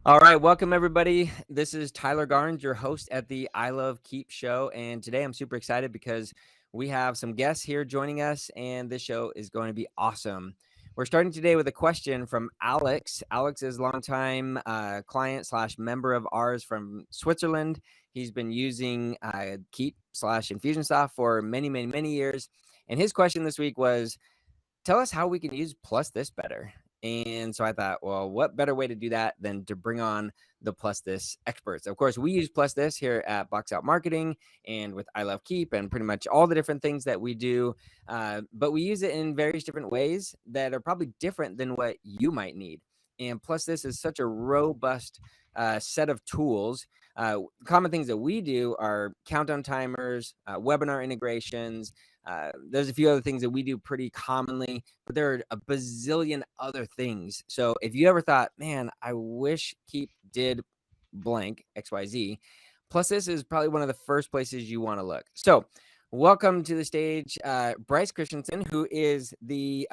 All right, welcome everybody. This is Tyler Garnes, your host at the I Love Keap show. And today I'm super excited because we have some guests here joining us, and this show is going to be awesome. We're starting today with a question from Alex. Alex is a longtime client slash member of ours from Switzerland. He's been using Keap slash Infusionsoft for many, many, many years. And his question this week was, tell us how we can use PlusThis better. And so I thought, well, what better way to do that than to bring on the PlusThis experts? Of course, we use PlusThis here at Box Out Marketing and with I Love Keap and pretty much all the different things that we do. But we use it in various different ways that are probably different than what you might need. And PlusThis is such a robust set of tools. Common things that we do are countdown timers, webinar integrations, there's a few other things that we do pretty commonly, but there are a bazillion other things. So if you ever thought, man, I wish Keap did blank XYZ, PlusThis is probably one of the first places you want to look. So welcome to the stage, Bryce Christensen, who is the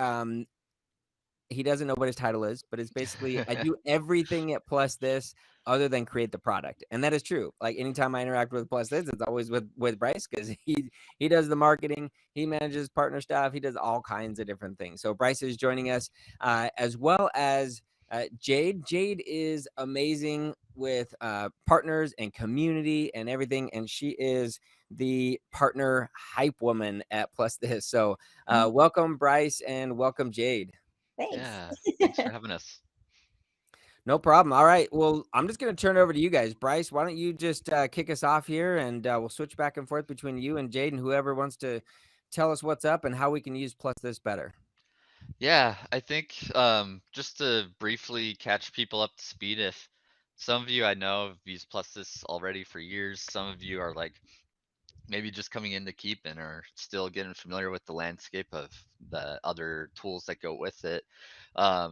he doesn't know what his title is, but it's basically I do everything at PlusThis other than create the product. And that is true. Like anytime I interact with PlusThis, it's always with Bryce because he does the marketing, he manages partner stuff, he does all kinds of different things. So Bryce is joining us as well as Jade. Jade is amazing with partners and community and everything, and she is the partner hype woman at PlusThis. So welcome Bryce and welcome Jade. Thanks. Yeah, thanks for having us. No problem. All right. Well, I'm just going to turn it over to you guys. Bryce, why don't you just kick us off here and we'll switch back and forth between you and Jaden, whoever wants to tell us what's up and how we can use PlusThis better. Yeah, I think just to briefly catch people up to speed, if some of you I know have used PlusThis already for years, some of you are like maybe just coming into Keep and are still getting familiar with the landscape of the other tools that go with it.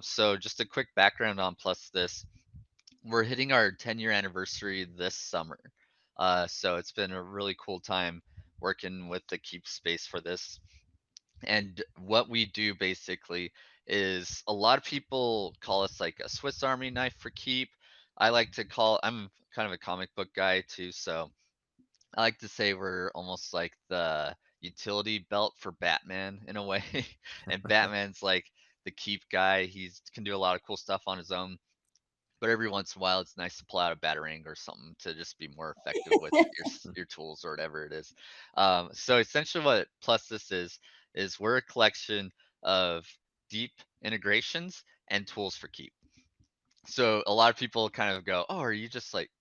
So just a quick background on PlusThis. We're hitting our 10-year anniversary this summer. So it's been a really cool time working with the Keep space for this. And what we do basically is a lot of people call us like a Swiss Army knife for Keep. I'm kind of a comic book guy too, so I like to say we're almost like the utility belt for Batman in a way. And Batman's like the Keep guy. He's can do a lot of cool stuff on his own, but every once in a while it's nice to pull out a batarang or something to just be more effective with your tools or whatever it is. So essentially what PlusThis is we're a collection of deep integrations and tools for Keep. So a lot of people kind of go, oh, are you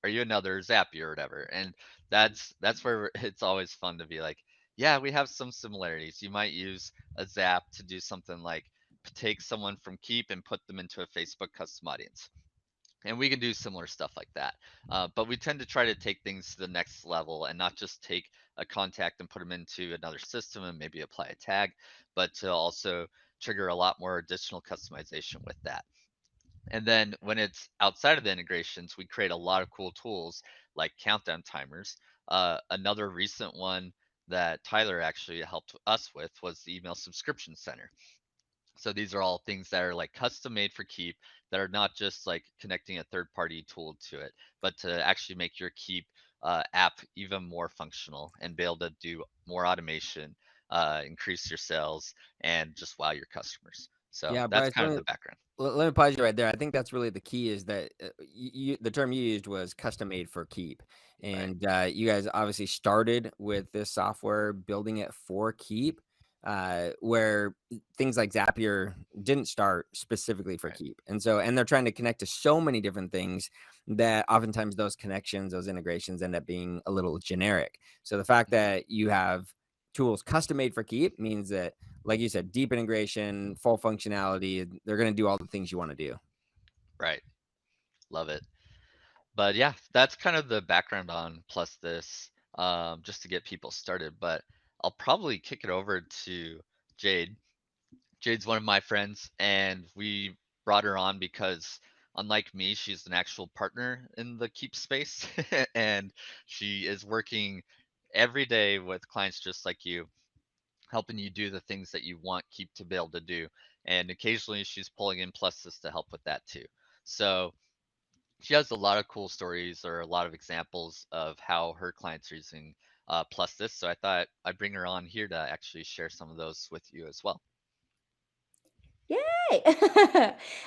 another Zapier or whatever? And that's where it's always fun to be like, yeah, we have some similarities. You might use a Zap to do something like take someone from Keep and put them into a Facebook custom audience, and we can do similar stuff like that. But we tend to try to take things to the next level and not just take a contact and put them into another system and maybe apply a tag, but to also trigger a lot more additional customization with that. And then when it's outside of the integrations, we create a lot of cool tools like countdown timers. Another recent one that Tyler actually helped us with was the email subscription center. So these are all things that are like custom made for Keap that are not just like connecting a third party tool to it, but to actually make your Keap app even more functional and be able to do more automation, increase your sales, and just wow your customers. So Yeah, that's Bryce, kind of the background. let me pause you right there. I think that's really the key is that the term you used was custom made for Keap. Right. And you guys obviously started with this software, building it for Keap, where things like Zapier didn't start specifically for Right. Keap. And so, and they're trying to connect to so many different things that oftentimes those connections, those integrations end up being a little generic. So the fact Mhm. that you have tools custom made for Keap means that, like you said, deep integration, full functionality. They're going to do all the things you want to do. Right. Love it. But yeah, that's kind of the background on PlusThis, just to get people started. But I'll probably kick it over to Jade. Jade's one of my friends, and we brought her on because, unlike me, she's an actual partner in the Keep space, and she is working every day with clients just like you, helping you do the things that you want Keep to be able to do. And occasionally, she's pulling in PlusThis to help with that too. So she has a lot of cool stories or a lot of examples of how her clients are using PlusThis. So I thought I'd bring her on here to actually share some of those with you as well. Yay!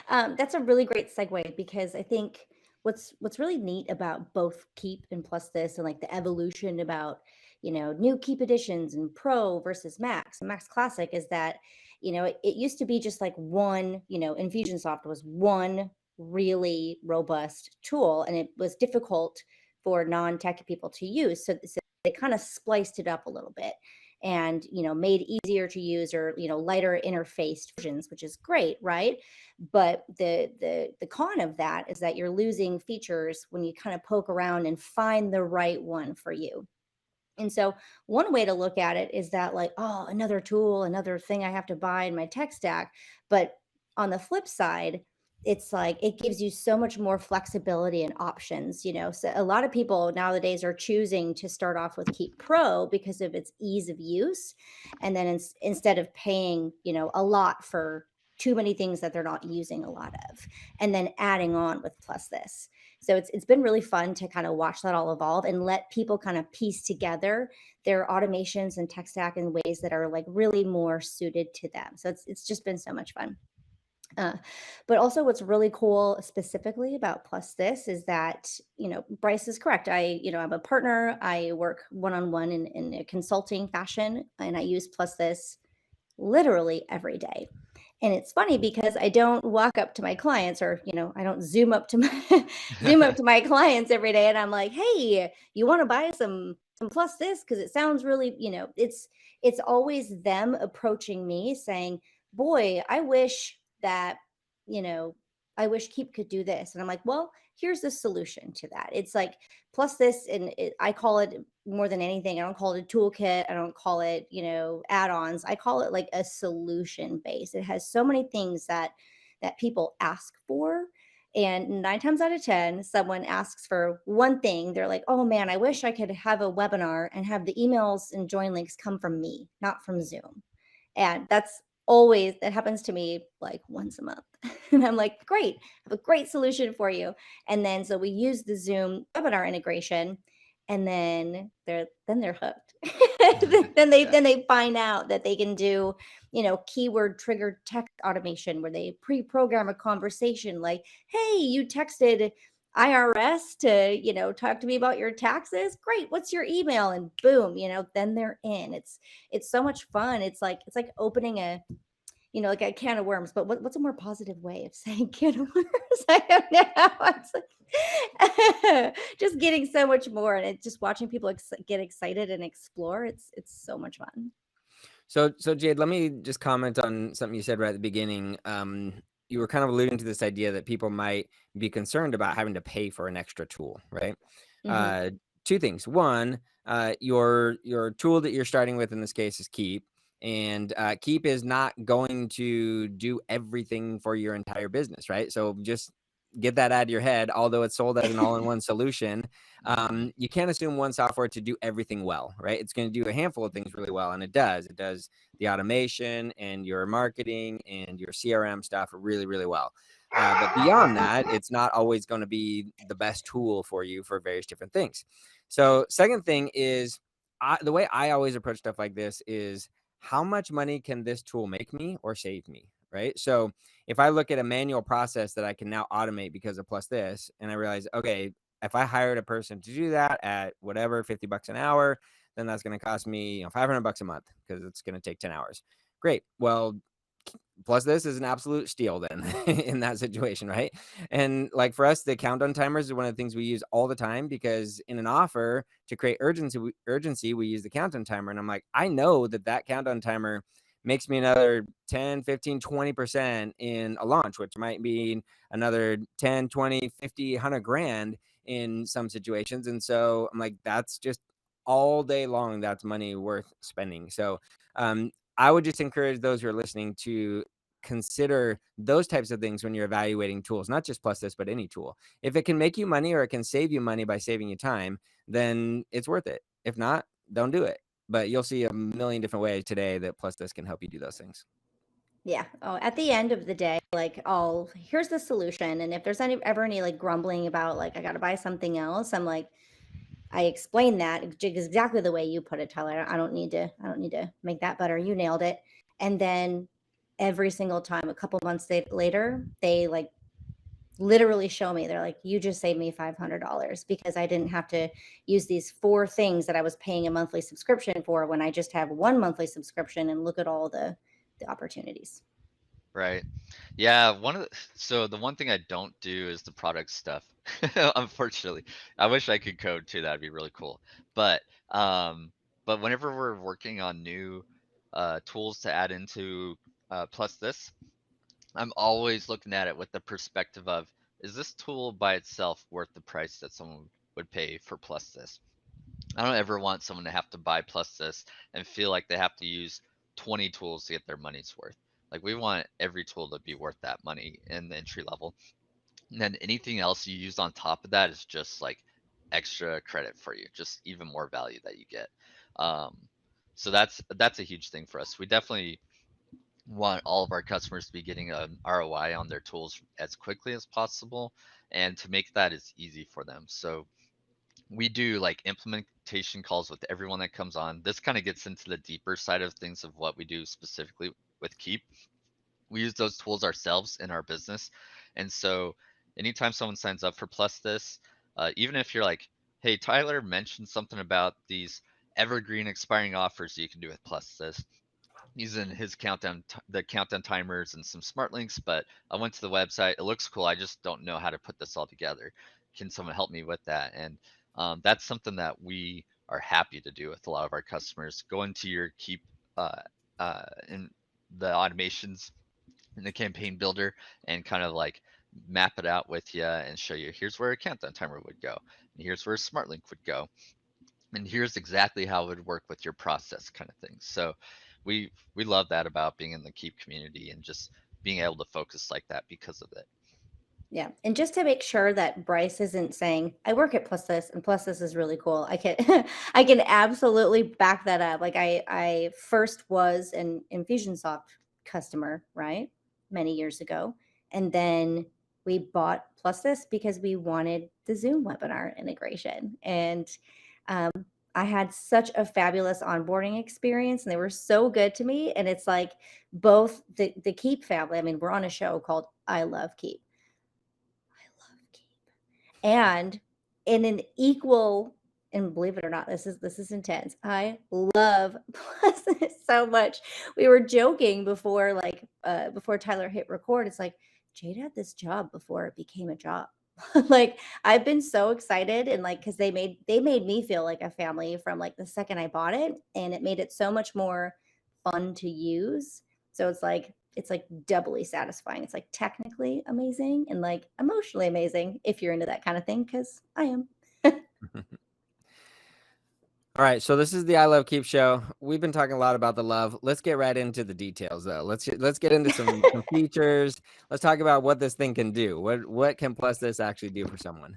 That's a really great segue because I think what's really neat about both Keap and Plus This and like the evolution about new Keap editions and Pro versus Max and Max Classic is that it used to be just like one Infusionsoft was one really robust tool and it was difficult for non-tech people to use. So they kind of spliced it up a little bit and made easier to use or lighter interfaced versions, which is great, right? But the con of that is that you're losing features when you kind of poke around and find the right one for you. And so one way to look at it is that like, oh, another tool, another thing I have to buy in my tech stack. But on the flip side, it's like it gives you so much more flexibility and options. So a lot of people nowadays are choosing to start off with Keep Pro because of its ease of use. And then instead of paying, a lot for too many things that they're not using a lot of, and then adding on with Plus This. So it's been really fun to kind of watch that all evolve and let people kind of piece together their automations and tech stack in ways that are like really more suited to them. So it's just been so much fun. Uh, but also what's really cool specifically about Plus This is that, Bryce is correct. I'm a partner. I work one-on-one in a consulting fashion and I use Plus This literally every day. And it's funny because I don't walk up to my clients or, I don't zoom up to my zoom up to my clients every day and I'm like, "Hey, you want to buy some plus this because it sounds really, it's always them approaching me saying, "Boy, I wish that, you know, I wish Keep could do this." And I'm like, "Well, here's the solution to that." It's like plus this and I call it more than anything, I don't call it a toolkit. I don't call it, add-ons. I call it like a solution base. It has so many things that people ask for. And 9 times out of 10, someone asks for one thing. They're like, oh man, I wish I could have a webinar and have the emails and join links come from me, not from Zoom. And that happens to me like once a month. And I'm like, great, I have a great solution for you. And then so we use the Zoom webinar integration and then they're hooked. then they Yeah. then they find out that they can do keyword triggered text automation where they pre-program a conversation like, hey, you texted IRS to talk to me about your taxes. Great, what's your email? And boom, then they're in. It's so much fun. It's like opening a like a can of worms, but what's a more positive way of saying can of worms? I don't know. It's like just getting so much more, and just watching people get excited and explore. It's so much fun. So Jade, let me just comment on something you said right at the beginning. You were kind of alluding to this idea that people might be concerned about having to pay for an extra tool, right? Hmm. Uh, Two things. One, your tool that you're starting with in this case is Keap, and Keap is not going to do everything for your entire business, right? So just get that out of your head. Although it's sold as an all-in-one solution, you can't assume one software to do everything well, right? It's going to do a handful of things really well, and it does. It does the automation and your marketing and your CRM stuff really, really well. But beyond that, it's not always going to be the best tool for you for various different things. So second thing is, the way I always approach stuff like this is, how much money can this tool make me or save me, right? So if I look at a manual process that I can now automate because of PlusThis, and I realize, okay, if I hired a person to do that at whatever, $50 an hour, then that's going to cost me, $500 a month because it's going to take 10 hours. Great. Well, PlusThis is an absolute steal then in that situation, right? And like for us, the countdown timers is one of the things we use all the time, because in an offer to create urgency, we use the countdown timer. And I'm like, I know that countdown timer makes me another 10, 15, 20% in a launch, which might mean another 10, 20, 50, 100 grand in some situations. And so I'm like, that's just all day long. That's money worth spending. So I would just encourage those who are listening to consider those types of things when you're evaluating tools, not just PlusThis, but any tool. If it can make you money or it can save you money by saving you time, then it's worth it. If not, don't do it. But you'll see a million different ways today that PlusThis can help you do those things. Yeah. Oh, at the end of the day, like, here's the solution. And if there's ever any like grumbling about like I got to buy something else, I'm like, I explain that exactly the way you put it, Tyler. I don't need to make that better. You nailed it. And then every single time, a couple months later, they like literally show me. They're like, you just saved me $500 because I didn't have to use these 4 things that I was paying a monthly subscription for when I just have one monthly subscription, and look at all the opportunities. Right. Yeah, so the one thing I don't do is the product stuff. Unfortunately. I wish I could code too, that'd be really cool. But but whenever we're working on new tools to add into plus this, I'm always looking at it with the perspective of, is this tool by itself worth the price that someone would pay for plus this? I don't ever want someone to have to buy plus this and feel like they have to use 20 tools to get their money's worth. Like, we want every tool to be worth that money in the entry level. And then anything else you use on top of that is just like extra credit for you, just even more value that you get. Um, so that's a huge thing for us. We definitely want all of our customers to be getting an ROI on their tools as quickly as possible, and to make that as easy for them. So we do like implementation calls with everyone that comes on. This kind of gets into the deeper side of things of what we do specifically with Keap. We use those tools ourselves in our business. And so anytime someone signs up for PlusThis, even if you're like, hey, Tyler mentioned something about these evergreen expiring offers you can do with PlusThis, using his the countdown timers and some smart links, but I went to the website. It looks cool. I just don't know how to put this all together. Can someone help me with that? And that's something that we are happy to do with a lot of our customers. Go into your Keap in the automations in the campaign builder and kind of like map it out with you and show you, here's where a countdown timer would go, and here's where a smart link would go, and here's exactly how it would work with your process, kind of thing. So we love that about being in the Keap community and just being able to focus like that because of it. Yeah. And just to make sure that Bryce isn't saying, I work at PlusThis and PlusThis is really cool. I can I can absolutely back that up. Like I first was an Infusionsoft customer, right? Many years ago. And then we bought PlusThis because we wanted the Zoom webinar integration. And um, I had such a fabulous onboarding experience, and they were so good to me. And it's like both the Keap family. I mean, we're on a show called I Love Keap. And in an equal, and believe it or not, this is intense. I love PlusThis so much. We were joking before, like before Tyler hit record. It's like, Jade had this job before it became a job. Like, I've been so excited, and like, because they made me feel like a family from like the second I bought it, and it made it so much more fun to use. So it's like doubly satisfying. It's like technically amazing and like emotionally amazing if you're into that kind of thing, because I am. All right, so this is the I Love Keap show. We've been talking a lot about the love. Let's get right into the details, though. Let's get into some features. Let's talk about what this thing can do. What can PlusThis actually do for someone?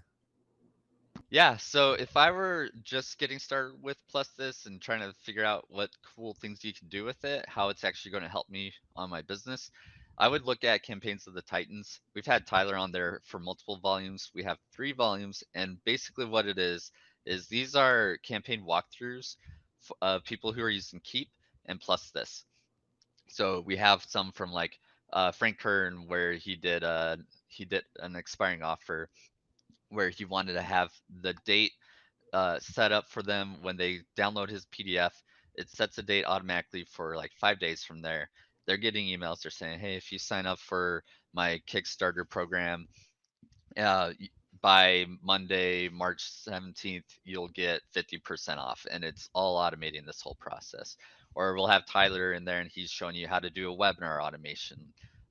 Yeah, so if I were just getting started with PlusThis and trying to figure out what cool things you can do with it, how it's actually going to help me on my business, I would look at Campaigns of the Titans. We've had Tyler on there for multiple volumes. We have 3 volumes, and basically what it is these are campaign walkthroughs of people who are using Keap and PlusThis. So we have some from like Frank Kern, where he did an expiring offer where he wanted to have the date set up for them when they download his PDF. It sets a date automatically for like 5 days from there. They're getting emails. They're saying, hey, if you sign up for my Kickstarter program, uh, by Monday, March 17th, you'll get 50% off, and it's all automating this whole process. Or we'll have Tyler in there and he's showing you how to do a webinar automation.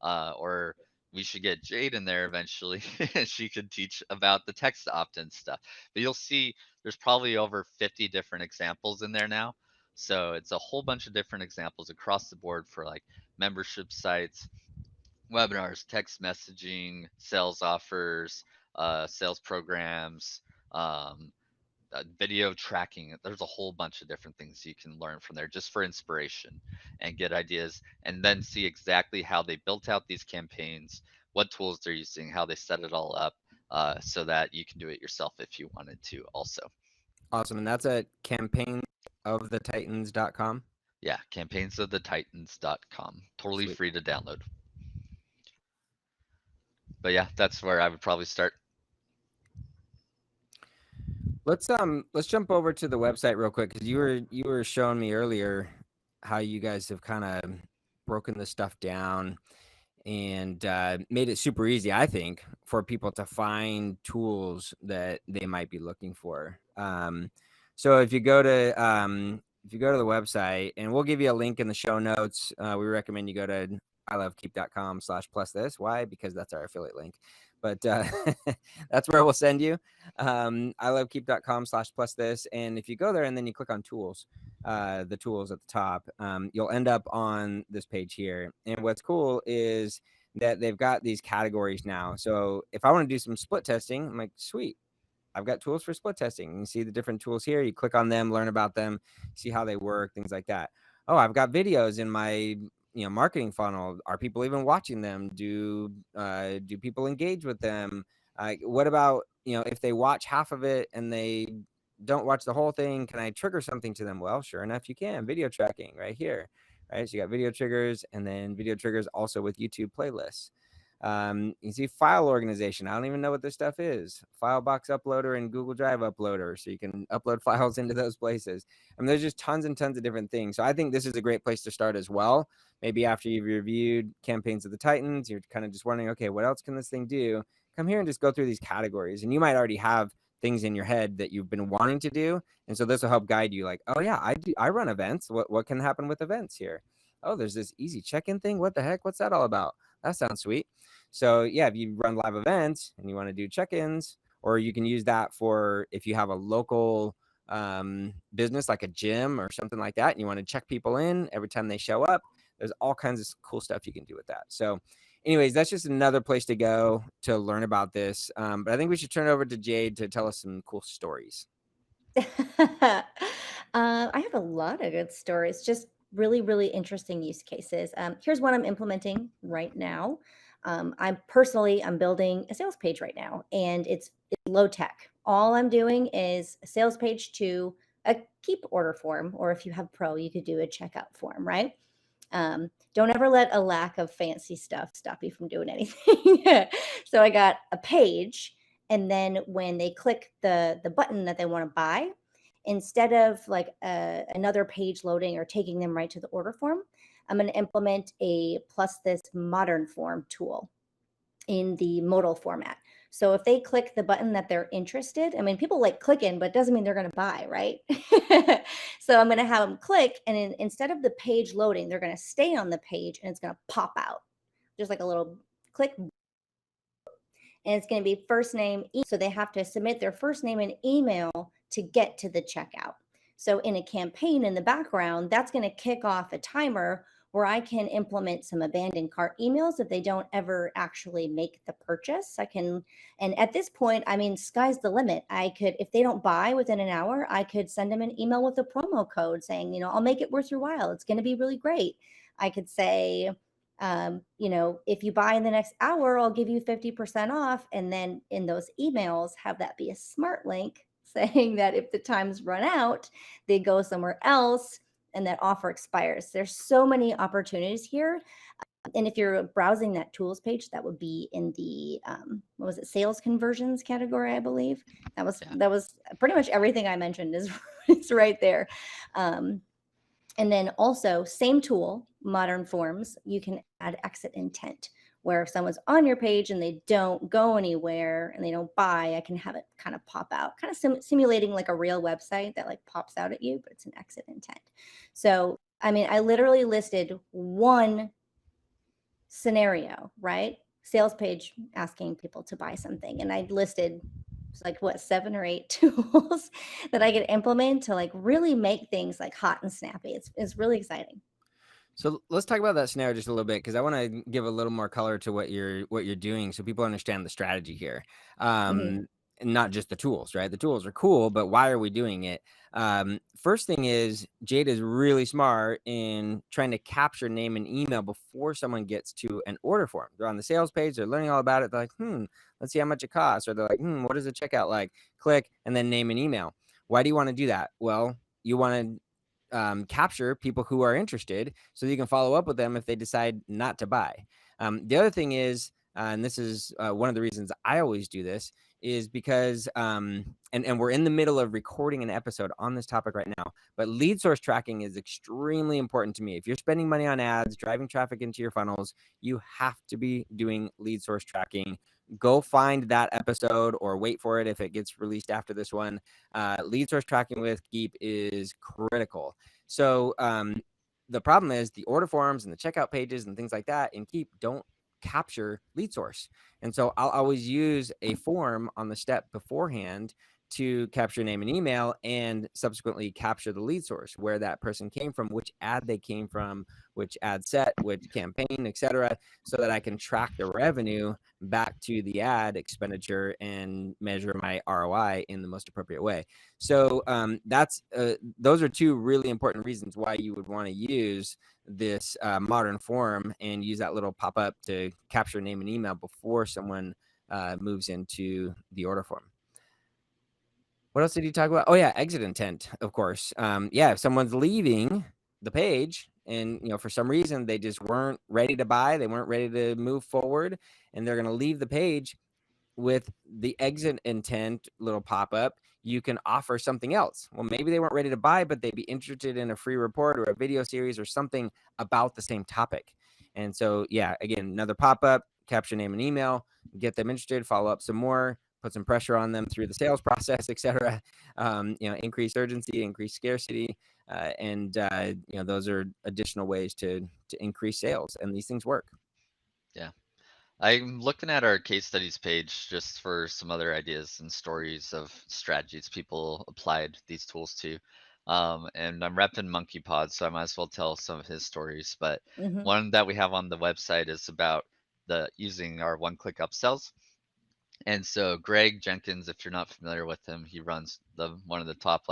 Or we should get Jade in there eventually and she could teach about the text opt-in stuff. But you'll see there's probably over 50 different examples in there now. So it's a whole bunch of different examples across the board for like membership sites, webinars, text messaging, sales offers, sales programs, um, video tracking. There's a whole bunch of different things you can learn from there just for inspiration and get ideas, and then see exactly how they built out these campaigns, what tools they're using, how they set it all up, so that you can do it yourself if you wanted to also. Awesome. And that's at campaignsofthetitans.com. Yeah, campaignsofthetitans.com. Totally Sweet. free to download. But yeah, that's where I would probably start. Let's jump over to the website real quick, because you were showing me earlier how you guys have kind of broken this stuff down and made it super easy, I think, for people to find tools that they might be looking for. So if you go to the website, and we'll give you a link in the show notes, we recommend you go to ilovekeap.com/plusthis. Why? Because that's our affiliate link. But that's where we'll send you. ilovekeap.com/plusthis. And if you go there and then you click on tools, the tools at the top, you'll end up on this page here. And what's cool is that they've got these categories now. So if I want to do some split testing, I'm like, sweet, I've got tools for split testing. You see the different tools here. You click on them, learn about them, see how they work, things like that. Oh, I've got videos in my marketing funnel. Are people even watching them? Do people engage with them? What about if they watch half of it and they don't watch the whole thing? Can I trigger something to them? Well, sure enough, you can. Video tracking right here. Right, so you got video triggers, and then video triggers also with YouTube playlists. You see file organization. I don't even know what this stuff is. File box uploader and Google Drive uploader. So you can upload files into those places. I mean, there's just tons and tons of different things. So I think this is a great place to start as well. Maybe after you've reviewed Campaigns of the Titans, you're kind of just wondering, okay, what else can this thing do? Come here and just go through these categories. And you might already have things in your head that you've been wanting to do. And so this will help guide you, like, oh yeah, I run events. What can happen with events here? Oh, there's this easy check-in thing. What the heck? What's that all about? That sounds sweet. So yeah, if you run live events and you want to do check-ins, or you can use that for if you have a local business like a gym or something like that, and you want to check people in every time they show up, there's all kinds of cool stuff you can do with that. So anyways, that's just another place to go to learn about this. But I think we should turn it over to Jade to tell us some cool stories. I have a lot of good stories, just really, really interesting use cases. Here's one I'm implementing right now. I'm building a sales page right now, and it's low tech. All I'm doing is a sales page to a Keap order form, or if you have Pro, you could do a checkout form, right? Don't ever let a lack of fancy stuff stop you from doing anything. So I got a page, and then when they click the button that they want to buy, instead of like another page loading or taking them right to the order form, I'm going to implement a PlusThis modern form tool in the modal format. So if they click the button that they're interested, I mean, people like clicking, but it doesn't mean they're going to buy, right? So I'm going to have them click, and instead of the page loading, they're going to stay on the page, and it's going to pop out just like a little click, and it's going to be first name. So they have to submit their first name and email to get to the checkout. So in a campaign in the background, that's going to kick off a timer where I can implement some abandoned cart emails if they don't ever actually make the purchase. And at this point, I mean, sky's the limit. I could, if they don't buy within an hour, I could send them an email with a promo code saying, I'll make it worth your while. It's going to be really great. I could say, if you buy in the next hour, I'll give you 50% off. And then in those emails, have that be a smart link saying that if the time's run out, they go somewhere else and that offer expires. There's so many opportunities here. And if you're browsing that tools page, that would be in the, sales conversions category, I believe. That was pretty much everything I mentioned is right there. And then also same tool, modern forms, you can add exit intent, where if someone's on your page and they don't go anywhere and they don't buy, I can have it kind of pop out, kind of simulating like a real website that like pops out at you, but it's an exit intent. So, I mean, I literally listed one scenario, right? Sales page asking people to buy something. And I listed like 7 or 8 tools that I could implement to like really make things like hot and snappy. It's really exciting. So let's talk about that scenario just a little bit, because I want to give a little more color to what you're doing so people understand the strategy here. not just the tools, right? The tools are cool, but why are we doing it? First thing is Jade is really smart in trying to capture name and email before someone gets to an order form. They're on the sales page, they're learning all about it. They're like, let's see how much it costs. Or they're like, what is the checkout like? Click, and then name and email. Why do you want to do that? Well, you want to capture people who are interested so that you can follow up with them if they decide not to buy. The other thing is, and this is one of the reasons I always do this, is because, and we're in the middle of recording an episode on this topic right now, but lead source tracking is extremely important to me. If you're spending money on ads, driving traffic into your funnels, you have to be doing lead source tracking. Go find that episode or wait for it if it gets released after this one. Lead source tracking with Keap is critical. So the problem is the order forms and the checkout pages and things like that in Keap don't capture lead source. And so I'll always use a form on the step beforehand to capture name and email and subsequently capture the lead source, where that person came from, which ad they came from, which ad set, which campaign, etc., so that I can track the revenue back to the ad expenditure and measure my ROI in the most appropriate way. So that's those are two really important reasons why you would want to use this modern form and use that little pop-up to capture name and email before someone moves into the order form. What else did you talk about? Oh yeah, exit intent, of course. If someone's leaving the page and for some reason they just weren't ready to buy, they weren't ready to move forward, and they're going to leave the page, with the exit intent little pop-up, you can offer something else. Well, maybe they weren't ready to buy, but they'd be interested in a free report or a video series or something about the same topic. And so, again, another pop-up, capture name and email, get them interested, follow up some more, put some pressure on them through the sales process, etc. Increase urgency, increase scarcity, and those are additional ways to increase sales, and these things work. Yeah. I'm looking at our case studies page just for some other ideas and stories of strategies people applied these tools to. And I'm repping Monkey Pod, so I might as well tell some of his stories. But one that we have on the website is about using our one-click upsells. And so Greg Jenkins, if you're not familiar with him, he runs one of the top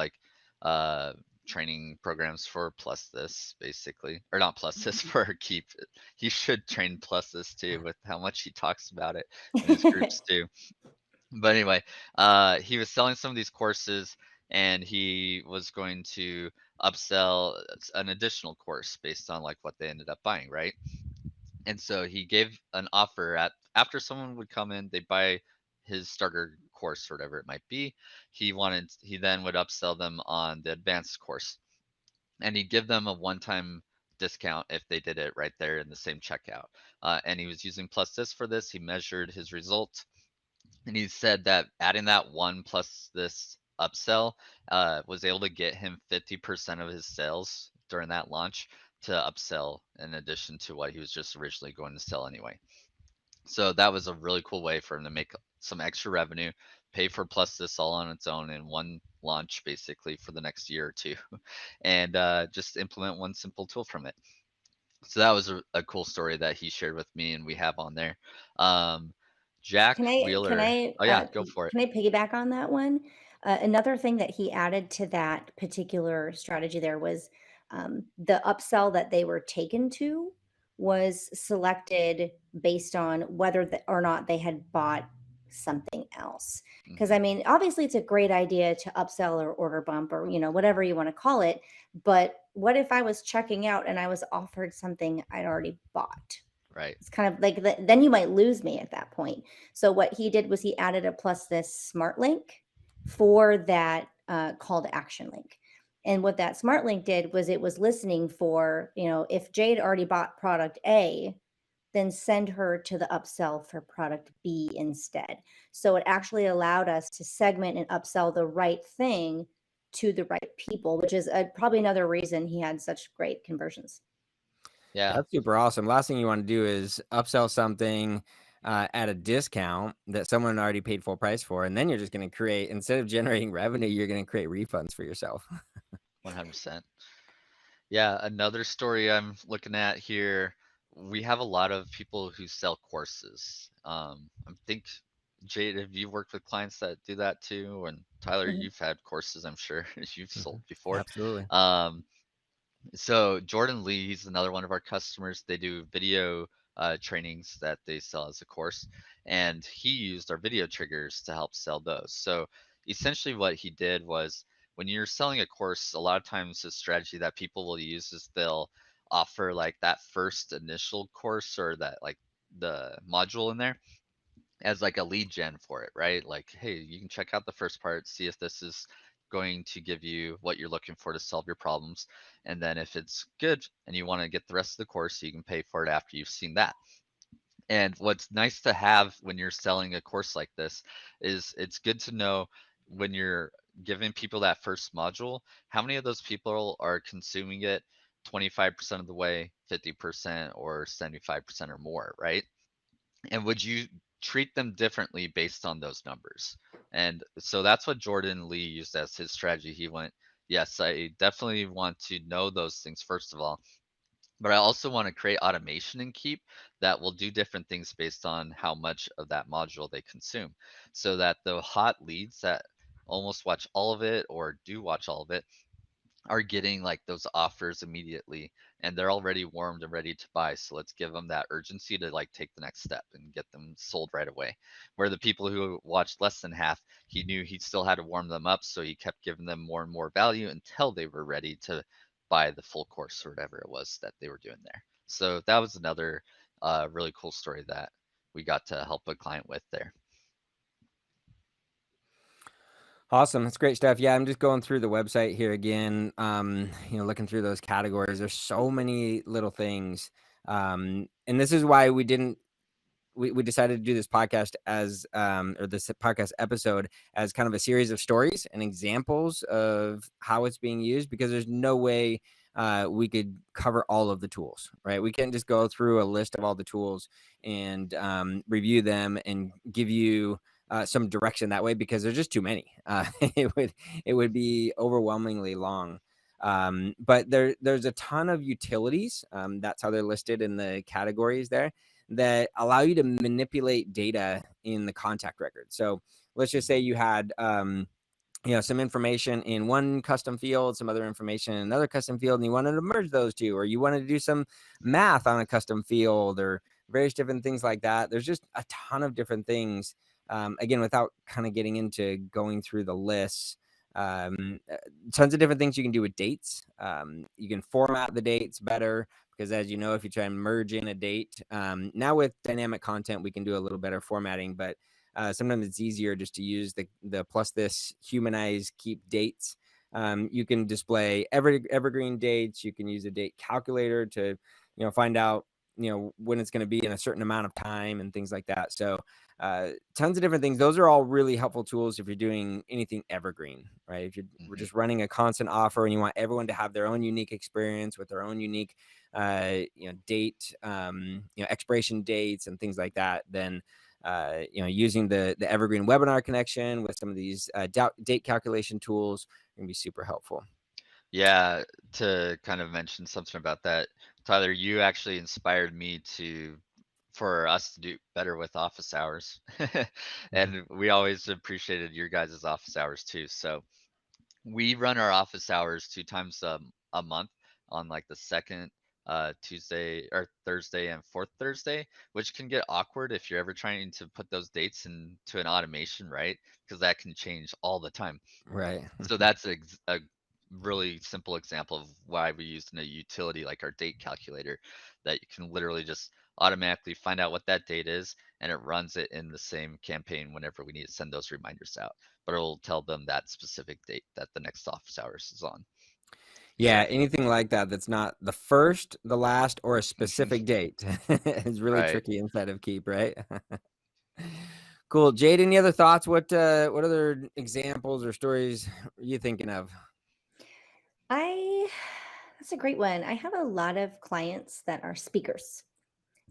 training programs for PlusThis, basically, or not PlusThis, for Keap. He should train PlusThis too, with how much he talks about it in his groups too. But anyway, he was selling some of these courses, and he was going to upsell an additional course based on what they ended up buying, right? And so he gave an offer after someone would come in, they buy his starter course or whatever it might be. He then would upsell them on the advanced course, and he'd give them a one-time discount if they did it right there in the same checkout. And he was using PlusThis for this. He measured his results, and he said that adding that one PlusThis upsell was able to get him 50% of his sales during that launch to upsell in addition to what he was just originally going to sell anyway. So that was a really cool way for him to make some extra revenue, pay for PlusThis all on its own in one launch, basically for the next year or two, and just implement one simple tool from it. So that was a cool story that he shared with me, and we have on there. Jack Wheeler. Oh yeah, go for it. Can I piggyback on that one? Another thing that he added to that particular strategy there was the upsell that they were taken to was selected based on whether or not they had bought something else. Because I mean, obviously, it's a great idea to upsell or order bump or whatever you want to call it. But what if I was checking out and I was offered something I'd already bought? Right. It's kind of like then you might lose me at that point. So what he did was he added a PlusThis smart link for that call to action link. And what that smart link did was it was listening for, if Jade already bought product A, then send her to the upsell for product B instead. So it actually allowed us to segment and upsell the right thing to the right people, which is probably another reason he had such great conversions. Yeah. That's super awesome. Last thing you want to do is upsell something at a discount that someone already paid full price for, and then you're just going to create, instead of generating revenue, you're going to create refunds for yourself. 100%. Yeah, another story I'm looking at here. We have a lot of people who sell courses. I think Jade, have you worked with clients that do that too? And Tyler, Mhm. you've had courses, I'm sure you've sold Mhm. before. Absolutely. Um, so Jordan Lee, he's another one of our customers. They do video trainings that they sell as a course, and he used our video triggers to help sell those. So essentially, what he did was when you're selling a course, a lot of times the strategy that people will use is they'll offer like that first initial course or that like the module in there as like a lead gen for it, right? Like, hey, you can check out the first part, see if this is going to give you what you're looking for to solve your problems. And then if it's good and you want to get the rest of the course, you can pay for it after you've seen that. And what's nice to have when you're selling a course like this is it's good to know when you're giving people that first module, how many of those people are consuming it 25% of the way, 50%, or 75% or more, right? And would you treat them differently based on those numbers? And so that's what Jordan Lee used as his strategy. He went, yes, I definitely want to know those things first of all, but I also want to create automation in Keap that will do different things based on how much of that module they consume, so that the hot leads that almost watch all of it or do watch all of it are getting like those offers immediately, and they're already warmed and ready to buy. So let's give them that urgency to like take the next step and get them sold right away. Where the people who watched less than half, he knew he still had to warm them up, so he kept giving them more and more value until they were ready to buy the full course or whatever it was that they were doing there. So that was another really cool story that we got to help a client with there. Awesome. That's great stuff. Yeah, I'm just going through the website here again, looking through those categories. There's so many little things. And this is why we decided to do this podcast as or this podcast episode as kind of a series of stories and examples of how it's being used, because there's no way we could cover all of the tools, right? We can't just go through a list of all the tools and review them and give you some direction that way, because there's just too many. It would be overwhelmingly long. But there's a ton of utilities. That's how they're listed in the categories there, that allow you to manipulate data in the contact record. So let's just say you had some information in one custom field, some other information in another custom field, and you wanted to merge those two, or you wanted to do some math on a custom field, or various different things like that. There's just a ton of different things. Again, without kind of getting into going through the lists, tons of different things you can do with dates. You can format the dates better, because as you know, if you try and merge in a date, now with dynamic content, we can do a little better formatting, but sometimes it's easier just to use the PlusThis humanized Keap dates. You can display evergreen dates. You can use a date calculator to find out when it's going to be in a certain amount of time and things like that. So tons of different things. Those are all really helpful tools if you're doing anything evergreen, right? If you're Hmm. just running a constant offer and you want everyone to have their own unique experience with their own unique date, expiration dates and things like that, then using the evergreen webinar connection with some of these date calculation tools can be super helpful. Yeah, to kind of mention something about that, Tyler, you actually inspired me for us to do better with office hours. Mhm. And we always appreciated your guys' office hours too. So we run our office hours 2 times a month on like the second Tuesday or Thursday and fourth Thursday, which can get awkward if you're ever trying to put those dates into an automation, right? Because that can change all the time. Right. So that's a really simple example of why we used in a utility like our date calculator, that you can literally just automatically find out what that date is, and it runs it in the same campaign whenever we need to send those reminders out. But it'll tell them that specific date that the next office hours is on. Yeah, So, anything like that that's not the first, the last, or a specific date is really right. tricky inside of Keap, right? Cool. Jade, any other thoughts? What other examples or stories are you thinking of? I That's a great one. I have a lot of clients that are speakers,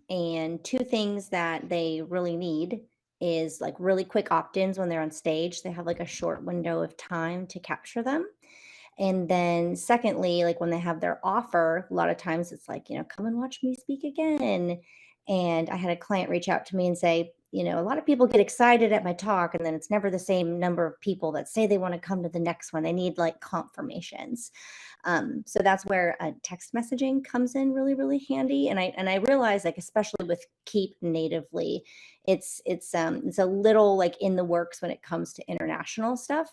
and two things that they really need is like really quick opt-ins when they're on stage. They have like a short window of time to capture them. And then secondly, like when they have their offer, a lot of times it's like, come and watch me speak again. And I had a client reach out to me and say, you know, a lot of people get excited at my talk, and then it's never the same number of people that say they want to come to the next one. They need like confirmations. So that's where text messaging comes in really, really handy. And I realize, like, especially with Keap natively, it's a little like in the works when it comes to international stuff.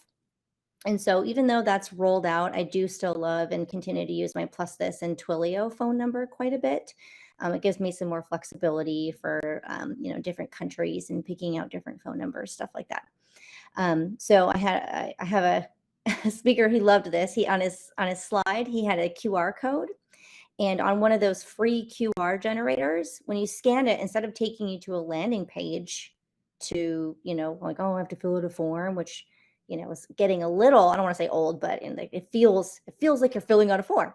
And so even though that's rolled out, I do still love and continue to use my PlusThis and Twilio phone number quite a bit. It gives me some more flexibility for you know, different countries and picking out different phone numbers, stuff like that. So I have a speaker. He loved this. He on his slide, he had a QR code, and on one of those free QR generators, when you scan it, instead of taking you to a landing page to, you know, like, oh, I have to fill out a form, which, you know, is getting a little, I don't want to say old, but it feels like you're filling out a form.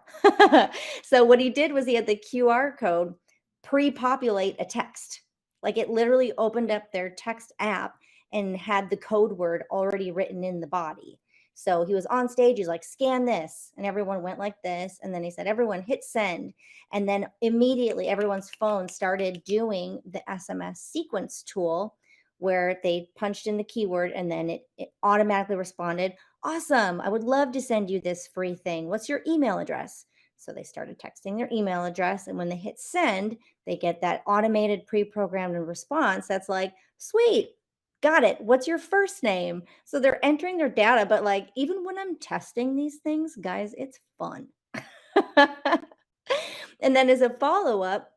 So what he did was he had the QR code pre-populate a text. Like, it literally opened up their text app and had the code word already written in the body. So he was on stage, he's like, scan this. And everyone went like this. And then he said, everyone hit send. And then immediately everyone's phone started doing the SMS sequence tool, where they punched in the keyword and then it automatically responded, awesome, I would love to send you this free thing. What's your email address? So they started texting their email address. And when they hit send, they get that automated pre-programmed response that's like, sweet, got it. What's your first name? So they're entering their data, but like, even when I'm testing these things, guys, it's fun. And then as a follow-up,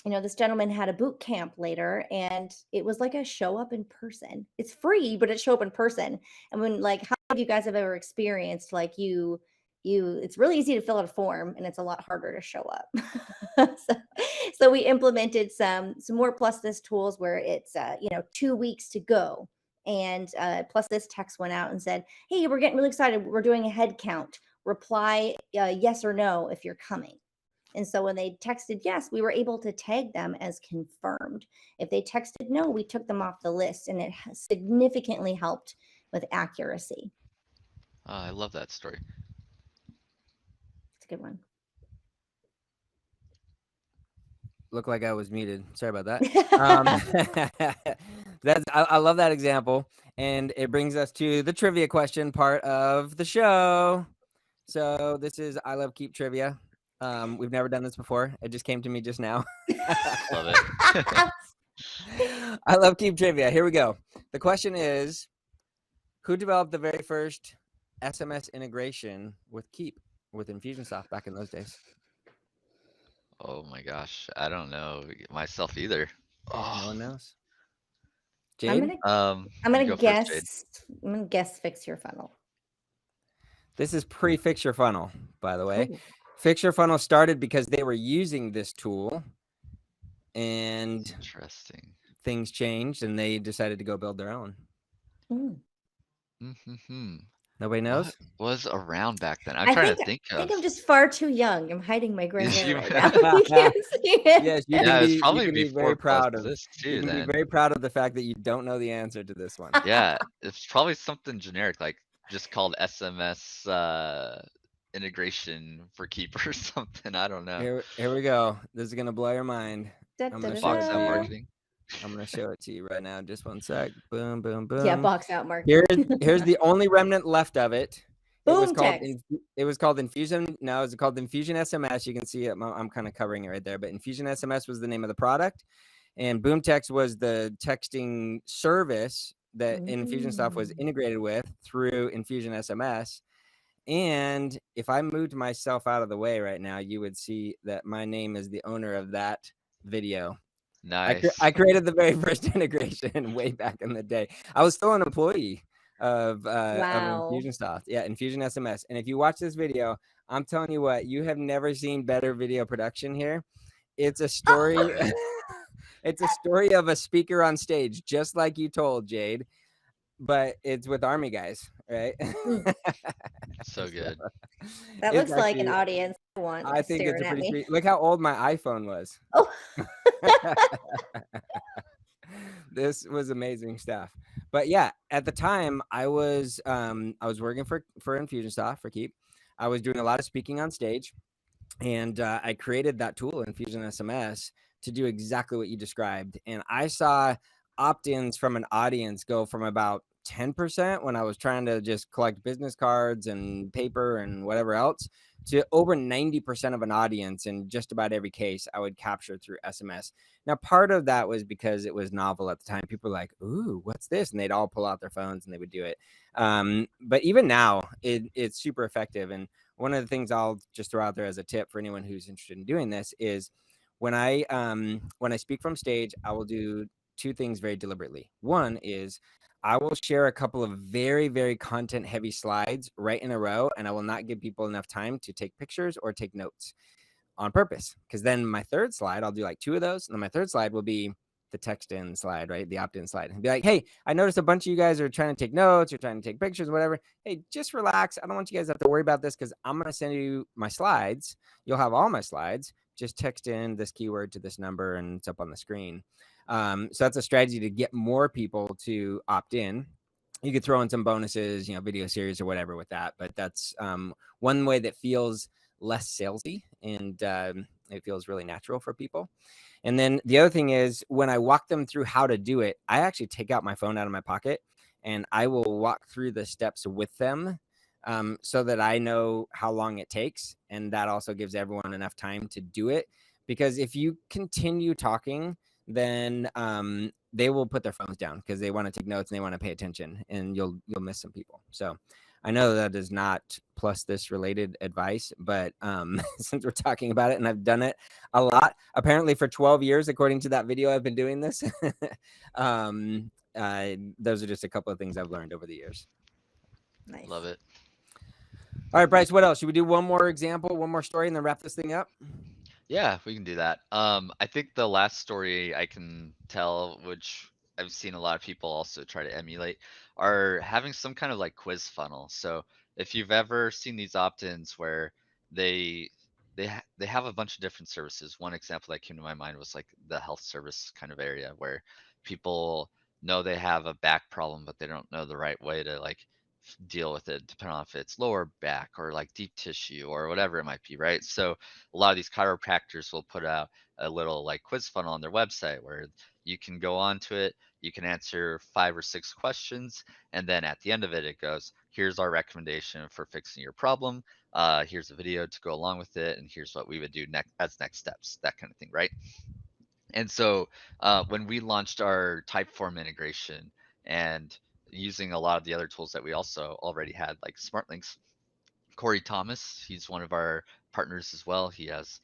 you know, this gentleman had a boot camp later, and it was like a show up in person. It's free, but it's show up in person. And when, like, how many of you guys have ever experienced, like, it's really easy to fill out a form and it's a lot harder to show up. so we implemented some more PlusThis tools where it's you know, 2 weeks to go, and PlusThis text went out and said, hey, we're getting really excited, we're doing a head count, reply yes or no if you're coming. And so when they texted yes, we were able to tag them as confirmed. If they texted no, we took them off the list, and it has significantly helped with accuracy. I love that story. It's a good one. Looked like I was muted. Sorry about that. I love that example, and it brings us to the trivia question part of the show. So this is I Love Keap trivia. We've never done this before. It just came to me just now. Love it. I love Keap trivia. Here we go. The question is, who developed the very first SMS integration with Keap, with Infusionsoft back in those days? Oh my gosh, I don't know myself either. No one knows. I'm Jade? gonna you go first, Jade. I'm gonna guess Fix Your Funnel. This is pre-Fix Your Funnel, by the way. Oh. Fix Your Funnel started because they were using this tool, and Interesting. things changed, and they decided to go build their own. Nobody knows? What was around back then? I'm trying to think I think of. I'm just far too young. I'm hiding my gray hair You- right now. You can't see it. Yes, you Yeah, can it's be, probably you can be before very proud of this you too. can be Then very proud of the fact that you don't know the answer to this one. yeah, it's probably something generic, like just called SMS integration for Keap or something. I don't know. Here we go. This is gonna blow your mind. Da, I'm da, gonna da, show it Box to out da. you. marketing. I'm gonna show it to you right now. Just one sec. Boom, boom, boom. Yeah, box out marketing. Here's the only remnant left of it. It was Boom called text. it was called Infusion. No, it's called Infusion SMS. You can see it. I'm kind of covering it right there, but Infusion SMS was the name of the product, and Boom Text was the texting service that Infusionsoft was integrated with through Infusion SMS. And if I moved myself out of the way right now, you would see that my name is the owner of that video. Nice. I created the very first integration way back in the day. I was still an employee of Wow. Infusionsoft. Yeah, Infusion SMS. And if you watch this video, I'm telling you what, you have never seen better video production here. It's a story. It's a story of a speaker on stage, just like you told, Jade, but it's with Army guys, right? So good. That It's looks like an actually- audience I want I think it's staring a at pretty me. sweet. Look how old my iPhone was. Oh. This was amazing stuff. But yeah, at the time I was working for Infusionsoft for Keap. I was doing a lot of speaking on stage, and I created that tool, Infusion SMS, to do exactly what you described. And I saw opt-ins from an audience go from about 10% when I was trying to just collect business cards and paper and whatever else to over 90% of an audience in just about every case I would capture through SMS. Now, part of that was because it was novel at the time. People were like, ooh, what's this? And they'd all pull out their phones and they would do it. But even now, it's super effective. And one of the things I'll just throw out there as a tip for anyone who's interested in doing this is when I speak from stage, I will do two things very deliberately. One is I will share a couple of very, very content heavy slides right in a row, and I will not give people enough time to take pictures or take notes on purpose. Because then my third slide, I'll do like two of those. And then my third slide will be the text in slide, right? The opt in slide. And be like, hey, I noticed a bunch of you guys are trying to take notes, you're trying to take pictures, whatever. Hey, just relax. I don't want you guys to have to worry about this because I'm going to send you my slides. You'll have all my slides. Just text in this keyword to this number and it's up on the screen. So that's a strategy to get more people to opt in. You could throw in some bonuses, video series or whatever with that. But that's one way that feels less salesy and it feels really natural for people. And then the other thing is when I walk them through how to do it, I actually take out my phone out of my pocket and I will walk through the steps with them so that I know how long it takes. And that also gives everyone enough time to do it. Because if you continue talking, then they will put their phones down because they want to take notes and they want to pay attention, and you'll miss some people. So I know that is not PlusThis related advice, but since we're talking about it and I've done it a lot, apparently for 12 years, according to that video, I've been doing this. Those are just a couple of things I've learned over the years. Nice. Love it. All right, Bryce, what else? Should we do one more example, one more story, and then wrap this thing up? Yeah, we can do that. I think the last story I can tell, which I've seen a lot of people also try to emulate, are having some kind of like quiz funnel. So if you've ever seen these opt-ins where they they have a bunch of different services. One example that came to my mind was like the health service kind of area where people know they have a back problem, but they don't know the right way to like deal with it, depending on if it's lower back or like deep tissue or whatever it might be, right? So a lot of these chiropractors will put out a little like quiz funnel on their website where you can go onto it, you can answer 5 or 6 questions, and then at the end of it, it goes, here's our recommendation for fixing your problem. Here's a video to go along with it, and here's what we would do next steps, that kind of thing, right? And so when we launched our Typeform integration and using a lot of the other tools that we also already had, like SmartLinks, Corey Thomas, he's one of our partners as well. He has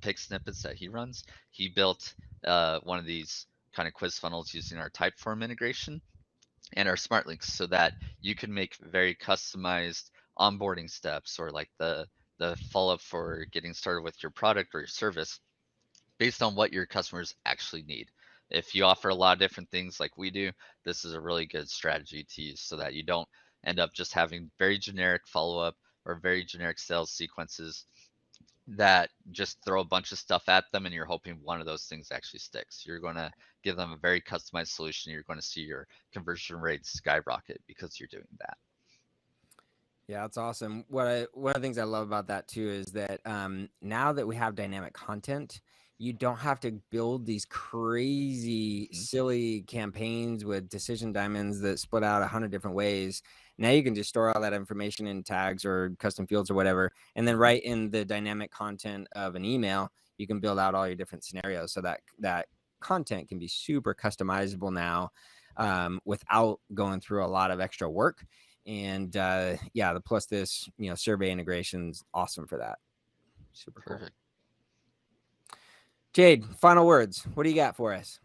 pick snippets that he runs. He built one of these kind of quiz funnels using our Typeform integration and our SmartLinks so that you can make very customized onboarding steps or like the follow-up for getting started with your product or your service based on what your customers actually need. If you offer a lot of different things like we do, this is a really good strategy to use so that you don't end up just having very generic follow-up or very generic sales sequences that just throw a bunch of stuff at them and you're hoping one of those things actually sticks. You're going to give them a very customized solution. You're going to see your conversion rates skyrocket because you're doing that. Yeah, that's awesome. One of the things I love about that too is that now that we have dynamic content, you don't have to build these crazy, silly campaigns with decision diamonds that split out 100 different ways. Now you can just store all that information in tags or custom fields or whatever, and then right in the dynamic content of an email, you can build out all your different scenarios so that content can be super customizable now without going through a lot of extra work. And yeah, the PlusThis, survey integration's awesome for that. Super cool. Perfect. Jade, final words. What do you got for us?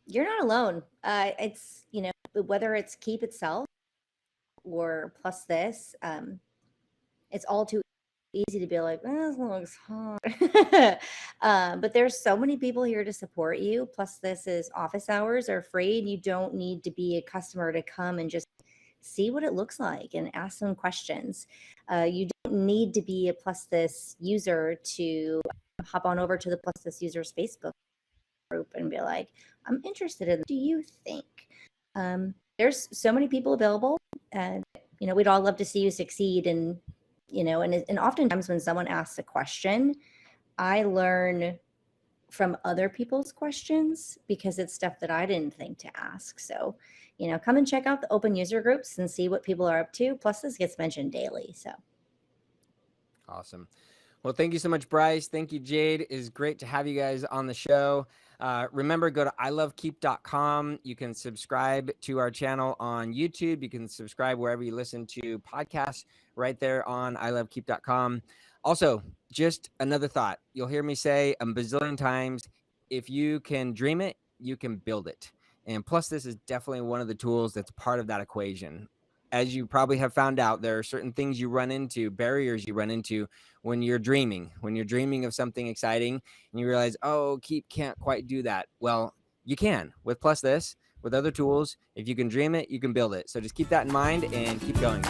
You're not alone. It's, whether it's Keap itself or PlusThis, it's all too easy to be like, this looks hard. But there's so many people here to support you. PlusThis's office hours are free, and you don't need to be a customer to come and just see what it looks like and ask some questions. You don't need to be a PlusThis user to hop on over to the PlusThis users Facebook group and be like, I'm interested in, what do you think? There's so many people available, and we'd all love to see you succeed. And and oftentimes when someone asks a question, I learn from other people's questions because it's stuff that I didn't think to ask. So, come and check out the open user groups and see what people are up to. Plus, this gets mentioned daily. So Awesome. Well, thank you so much, Bryce. Thank you, Jade. It is great to have you guys on the show. Remember, go to ilovekeap.com. You can subscribe to our channel on YouTube. You can subscribe wherever you listen to podcasts right there on ilovekeap.com. Also, just another thought. You'll hear me say a bazillion times, if you can dream it, you can build it. And PlusThis is definitely one of the tools that's part of that equation. As you probably have found out, there are certain things you run into, barriers you run into when you're dreaming of something exciting and you realize, oh, Keap can't quite do that. Well, you can with PlusThis, with other tools. If you can dream it, you can build it. So just keep that in mind and keep going.